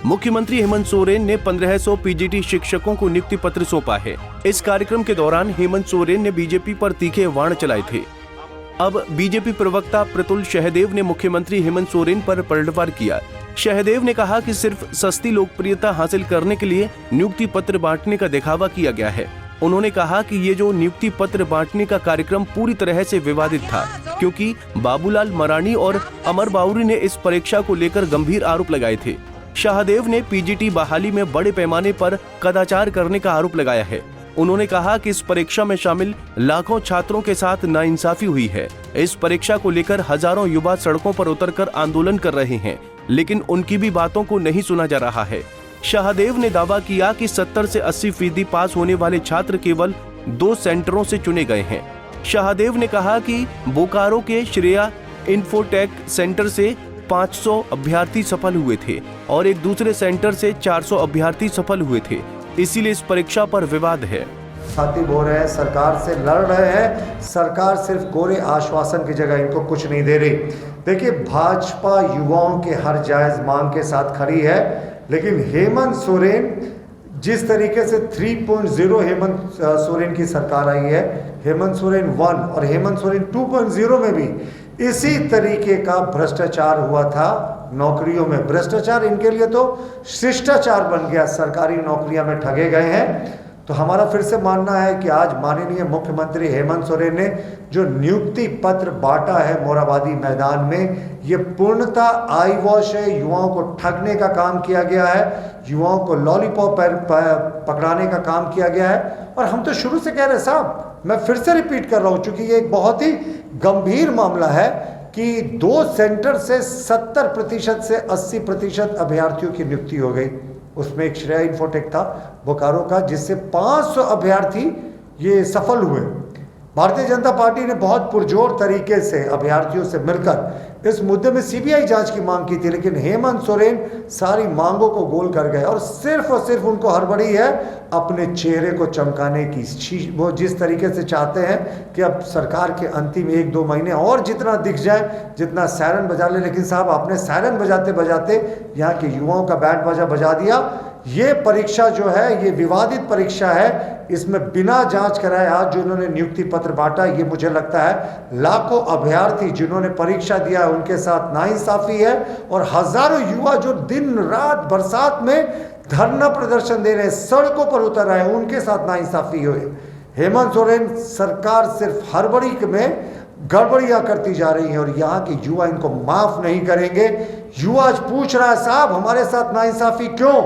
मुख्यमंत्री हेमंत सोरेन ने 1500 पीजीटी शिक्षकों को नियुक्ति पत्र सौंपा है। इस कार्यक्रम के दौरान हेमंत सोरेन ने बीजेपी पर तीखे वाण चलाए थे। अब बीजेपी प्रवक्ता प्रतुल शहदेव ने मुख्यमंत्री हेमंत सोरेन पर पलटवार किया। शहदेव ने कहा कि सिर्फ सस्ती लोकप्रियता हासिल करने के लिए नियुक्ति पत्र बांटने का दिखावा किया गया है। उन्होंने कहा कि ये जो नियुक्ति पत्र बांटने का कार्यक्रम पूरी तरह से विवादित था, क्योंकि बाबूलाल मरांडी और अमर बाउरी ने इस परीक्षा को लेकर गंभीर आरोप लगाए थे। शाहदेव ने पीजीटी बहाली में बड़े पैमाने पर कदाचार करने का आरोप लगाया है। उन्होंने कहा कि इस परीक्षा में शामिल लाखों छात्रों के साथ नाइंसाफी हुई है। इस परीक्षा को लेकर हजारों युवा सड़कों पर उतरकर आंदोलन कर रहे हैं, लेकिन उनकी भी बातों को नहीं सुना जा रहा है। शाहदेव ने दावा किया कि 70 से 80% पास होने वाले छात्र केवल 2 सेंटरों से चुने गए हैं। शाहदेव ने कहा कि बोकारो के श्रेया इन्फोटेक सेंटर से 500 अभ्यर्थी सफल हुए थे और एक दूसरे सेंटर से 400 अभ्यर्थी सफल हुए थे, इसीलिए इस परीक्षा पर विवाद है। साथी बोल रहे हैं, सरकार से लड़ रहे हैं, सरकार सिर्फ कोरे आश्वासन की जगह इनको कुछ नहीं दे रही। देखिए, भाजपा युवाओं के हर जायज मांग के साथ खड़ी है, लेकिन हेमंत सोरेन जिस तरीके से 3.0 हेमंत सोरेन की सरकार आई है, हेमंत सोरेन 1 और हेमंत सोरेन 2.0 में भी इसी तरीके का भ्रष्टाचार हुआ था। नौकरियों में भ्रष्टाचार, इनके लिए तो शिष्टाचार बन गया, सरकारी नौकरियां में ठगे गए हैं। तो हमारा फिर से मानना है कि आज माननीय मुख्यमंत्री हेमंत सोरेन ने जो नियुक्ति पत्र बांटा है मोराबादी मैदान में, ये पूर्णतः आई वॉश है। युवाओं को ठगने का काम किया गया है, युवाओं को लॉलीपॉप पकड़ाने का काम किया गया है। और हम तो शुरू से कह रहे साहब, मैं फिर से रिपीट कर रहा हूं, चूंकि ये एक बहुत ही गंभीर मामला है कि 2 सेंटर से 70% से 80% अभ्यर्थियों की नियुक्ति हो गई। उसमें एक श्रेया इन्फोटेक था बोकारो का, जिससे 500 अभ्यर्थी ये सफल हुए। भारतीय जनता पार्टी ने बहुत पुरजोर तरीके से अभ्यर्थियों से मिलकर इस मुद्दे में सीबीआई जांच की मांग की थी, लेकिन हेमंत सोरेन सारी मांगों को गोल कर गए और सिर्फ उनको हड़बड़ी है अपने चेहरे को चमकाने की। वो जिस तरीके से चाहते हैं कि अब सरकार के अंतिम 1-2 महीने और जितना दिख जाए, जितना सायरन बजा ले, लेकिन साहब आपने सायरन बजाते बजाते यहाँ के युवाओं का बैंड बाजा बजा दिया। ये परीक्षा जो है, ये विवादित परीक्षा है, इसमें बिना जांच कराए आज जो इन्होंने नियुक्ति पत्र बांटा, ये मुझे लगता है लाखों अभ्यर्थी जिन्होंने परीक्षा दिया है उनके साथ नाइंसाफी है। और हजारों युवा जो दिन रात बरसात में धरना प्रदर्शन दे रहे हैं, सड़कों पर उतर रहे हैं, उनके साथ नाइंसाफी हुई। हेमंत सोरेन सरकार सिर्फ हड़बड़ी में गड़बड़ियां करती जा रही है और यहाँ के युवा इनको माफ नहीं करेंगे। युवा आज पूछ रहा है, साहब हमारे साथ नाइंसाफी क्यों?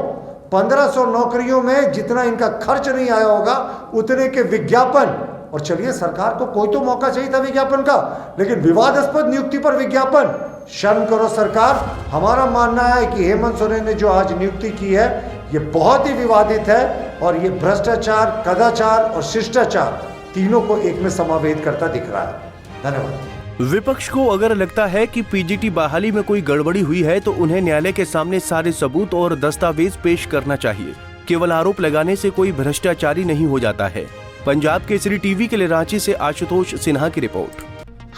1500 नौकरियों में जितना इनका खर्च नहीं आया होगा उतने के विज्ञापन। और चलिए, सरकार को कोई तो मौका चाहिए था विज्ञापन का, लेकिन विवादास्पद नियुक्ति पर विज्ञापन। शर्म करो सरकार। हमारा मानना है कि हेमंत सोरेन ने जो आज नियुक्ति की है ये बहुत ही विवादित है और ये भ्रष्टाचार, कदाचार और शिष्टाचार तीनों को एक में समावेश करता दिख रहा है। धन्यवाद। विपक्ष को अगर लगता है कि पीजीटी बहाली में कोई गड़बड़ी हुई है तो उन्हें न्यायालय के सामने सारे सबूत और दस्तावेज पेश करना चाहिए। केवल आरोप लगाने से कोई भ्रष्टाचारी नहीं हो जाता है। पंजाब केसरी टीवी के लिए रांची से आशुतोष सिन्हा की रिपोर्ट।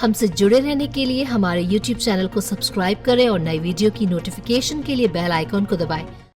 हमसे जुड़े रहने के लिए हमारे YouTube चैनल को सब्सक्राइब करें और नई वीडियो की नोटिफिकेशन के लिए बेल आइकॉन को दबाएं।